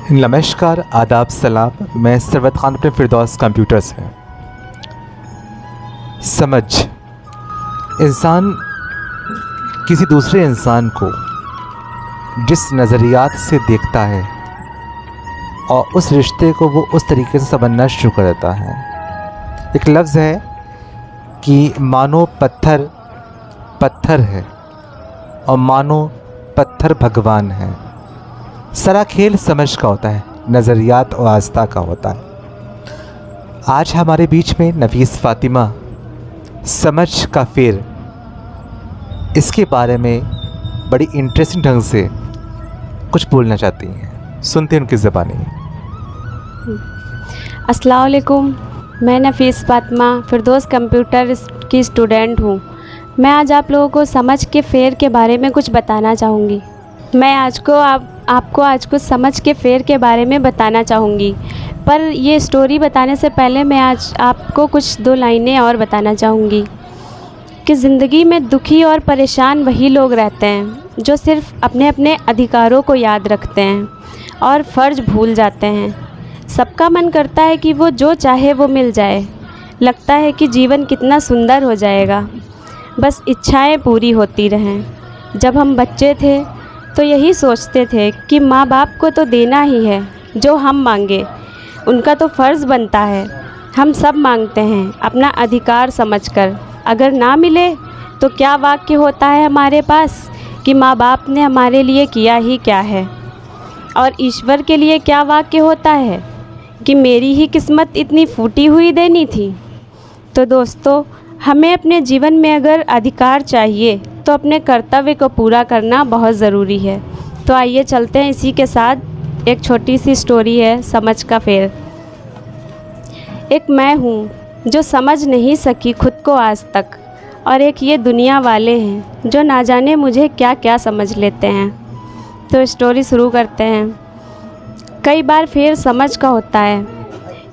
नमस्कार, आदाब, सलाम। मैं सरवत ख़ान अपने फिरदौस कंप्यूटर से। समझ इंसान किसी दूसरे इंसान को जिस नज़रियात से देखता है और उस रिश्ते को वो उस तरीके से समझना शुरू कर देता है। एक लफ्ज़ है कि मानो पत्थर पत्थर है और मानो पत्थर भगवान है। सारा खेल समझ का होता है, नज़रियात और आस्था का होता है। आज हमारे बीच में नफीस फ़ातिमा समझ का फेर, इसके बारे में बड़ी इंटरेस्टिंग ढंग से कुछ बोलना चाहती हैं। सुनते हैं उनकी ज़बानी। अस्सलाम वालेकुम। मैं नफीस फ़ातिमा फिरदौस कंप्यूटर की स्टूडेंट हूँ। मैं आज आप लोगों को समझ के फेर के बारे में कुछ बताना चाहूँगी। मैं आपको आज कुछ समझ के फेर के बारे में बताना चाहूँगी, पर ये स्टोरी बताने से पहले मैं आज आपको कुछ दो लाइनें और बताना चाहूँगी कि ज़िंदगी में दुखी और परेशान वही लोग रहते हैं जो सिर्फ़ अपने अपने अधिकारों को याद रखते हैं और फ़र्ज़ भूल जाते हैं। सबका मन करता है कि वो जो चाहे वो मिल जाए, लगता है कि जीवन कितना सुंदर हो जाएगा, बस इच्छाएं पूरी होती रहें। जब हम बच्चे थे तो यही सोचते थे कि माँ बाप को तो देना ही है जो हम मांगे, उनका तो फ़र्ज़ बनता है। हम सब मांगते हैं अपना अधिकार समझकर, अगर ना मिले तो क्या वाक्य होता है हमारे पास कि माँ बाप ने हमारे लिए किया ही क्या है, और ईश्वर के लिए क्या वाक्य होता है कि मेरी ही किस्मत इतनी फूटी हुई देनी थी। तो दोस्तों, हमें अपने जीवन में अगर अधिकार चाहिए तो अपने कर्तव्य को पूरा करना बहुत ज़रूरी है। तो आइए चलते हैं इसी के साथ। एक छोटी सी स्टोरी है समझ का फेर। एक मैं हूँ जो समझ नहीं सकी खुद को आज तक, और एक ये दुनिया वाले हैं जो ना जाने मुझे क्या क्या समझ लेते हैं। तो स्टोरी शुरू करते हैं। कई बार फेर समझ का होता है।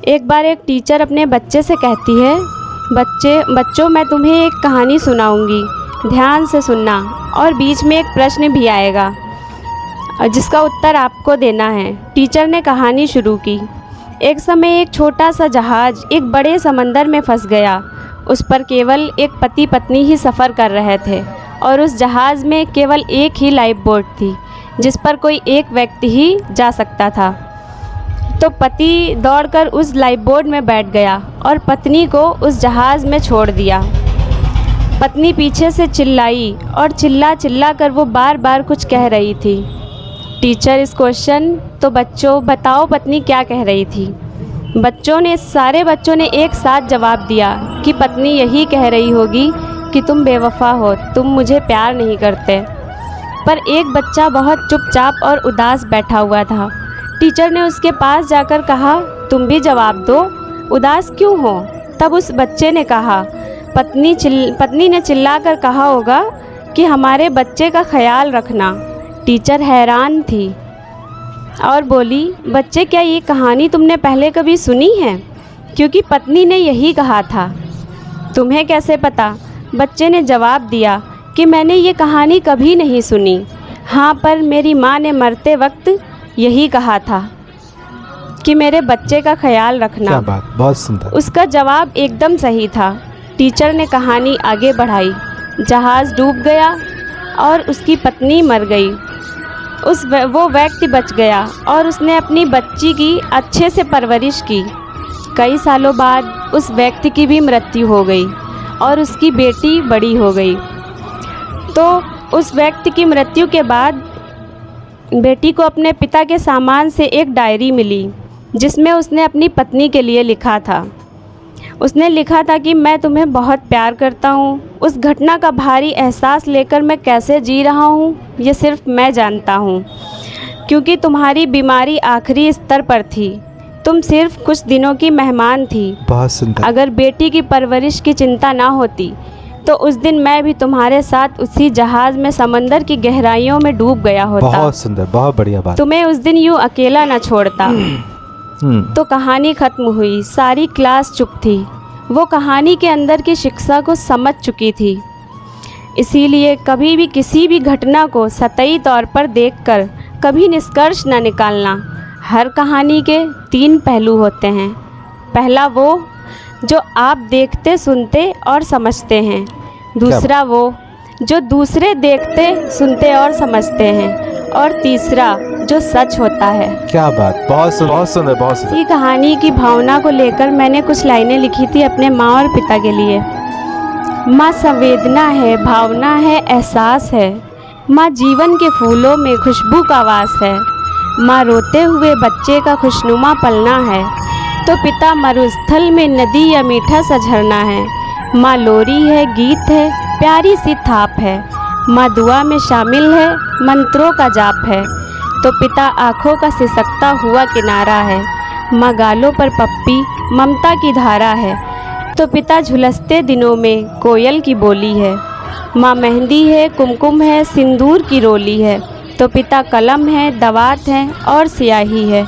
एक बार एक टीचर अपने बच्चे से कहती है, बच्चों मैं तुम्हें एक कहानी सुनाऊंगी, ध्यान से सुनना, और बीच में एक प्रश्न भी आएगा जिसका उत्तर आपको देना है। टीचर ने कहानी शुरू की। एक समय एक छोटा सा जहाज़ एक बड़े समंदर में फंस गया। उस पर केवल एक पति पत्नी ही सफ़र कर रहे थे और उस जहाज़ में केवल एक ही लाइफ बोट थी जिस पर कोई एक व्यक्ति ही जा सकता था। तो पति दौड़कर उस लाइफ बोट में बैठ गया और पत्नी को उस जहाज़ में छोड़ दिया। पत्नी पीछे से चिल्लाई और चिल्ला कर वो बार बार कुछ कह रही थी। टीचर इस क्वेश्चन, तो बच्चों बताओ पत्नी क्या कह रही थी। सारे बच्चों ने एक साथ जवाब दिया कि पत्नी यही कह रही होगी कि तुम बेवफा हो, तुम मुझे प्यार नहीं करते। पर एक बच्चा बहुत चुपचाप और उदास बैठा हुआ था। टीचर ने उसके पास जाकर कहा, तुम भी जवाब दो, उदास क्यों हो। तब उस बच्चे ने कहा, पत्नी ने चिल्लाकर कहा होगा कि हमारे बच्चे का ख्याल रखना। टीचर हैरान थी और बोली, बच्चे क्या ये कहानी तुमने पहले कभी सुनी है, क्योंकि पत्नी ने यही कहा था। तुम्हें कैसे पता। बच्चे ने जवाब दिया कि मैंने ये कहानी कभी नहीं सुनी। हाँ, पर मेरी माँ ने मरते वक्त यही कहा था कि मेरे बच्चे का ख्याल रखना। क्या बात, बहुत सुंदर। उसका जवाब एकदम सही था। टीचर ने कहानी आगे बढ़ाई। जहाज़ डूब गया और उसकी पत्नी मर गई। वो व्यक्ति बच गया और उसने अपनी बच्ची की अच्छे से परवरिश की। कई सालों बाद उस व्यक्ति की भी मृत्यु हो गई और उसकी बेटी बड़ी हो गई। तो उस व्यक्ति की मृत्यु के बाद बेटी को अपने पिता के सामान से एक डायरी मिली जिसमें उसने अपनी पत्नी के लिए लिखा था। उसने लिखा था कि मैं तुम्हें बहुत प्यार करता हूँ। उस घटना का भारी एहसास लेकर मैं कैसे जी रहा हूँ ये सिर्फ मैं जानता हूँ, क्योंकि तुम्हारी बीमारी आखिरी स्तर पर थी। तुम सिर्फ कुछ दिनों की मेहमान थी। बहुत सुंदर। अगर बेटी की परवरिश की चिंता ना होती तो उस दिन मैं भी तुम्हारे साथ उसी जहाज़ में समंदर की गहराइयों में डूब गया होता। बहुत सुंदर, बहुत बढ़िया बात। तुम्हें उस दिन यूँ अकेला ना छोड़ता। तो कहानी ख़त्म हुई। सारी क्लास चुप थी। वो कहानी के अंदर की शिक्षा को समझ चुकी थी। इसीलिए कभी भी किसी भी घटना को सतही तौर पर देखकर कभी निष्कर्ष न निकालना। हर कहानी के 3 पहलू होते हैं। पहला वो जो आप देखते, सुनते और समझते हैं। दूसरा वो जो दूसरे देखते, सुनते और समझते हैं। और तीसरा जो सच होता है। क्या बात, बहुत सुंदर, बहुत सुंदर, बहुत सुंदर। इसी कहानी की भावना को लेकर मैंने कुछ लाइनें लिखी थी अपने माँ और पिता के लिए। माँ संवेदना है, भावना है, एहसास है। माँ जीवन के फूलों में खुशबू का वास है। माँ रोते हुए बच्चे का खुशनुमा पलना है। तो पिता मरुस्थल में नदी या मीठा सा झरना है। माँ लोरी है, गीत है, प्यारी सी थाप है। माँ दुआ में शामिल है, मंत्रों का जाप है। तो पिता आँखों का सिसकता हुआ किनारा है। माँ गालों पर पप्पी ममता की धारा है। तो पिता झुलसते दिनों में कोयल की बोली है। माँ मेहंदी है, कुमकुम है, सिंदूर की रोली है। तो पिता कलम है, दवात है और स्याही है।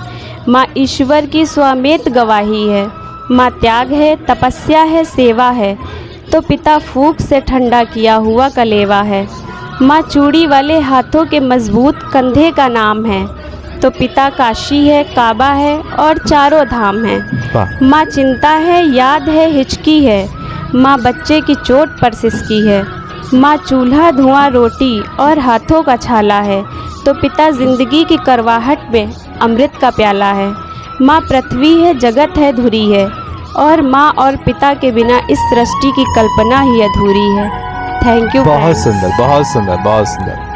माँ ईश्वर की स्वामेत गवाही है। माँ त्याग है, तपस्या है, सेवा है। तो पिता फूंक से ठंडा किया हुआ कलेवा है। माँ चूड़ी वाले हाथों के मजबूत कंधे का नाम है। तो पिता काशी है, काबा है और चारों धाम है। माँ चिंता है, याद है, हिचकी है। माँ बच्चे की चोट पर सिसकी है। माँ चूल्हा, धुआं, रोटी और हाथों का छाला है। तो पिता जिंदगी की करवाहट में अमृत का प्याला है। माँ पृथ्वी है, जगत है, धुरी है। और माँ और पिता के बिना इस सृष्टि की कल्पना ही अधूरी है। Thank you. बहुत सुंदर, बहुत सुंदर, बहुत सुंदर।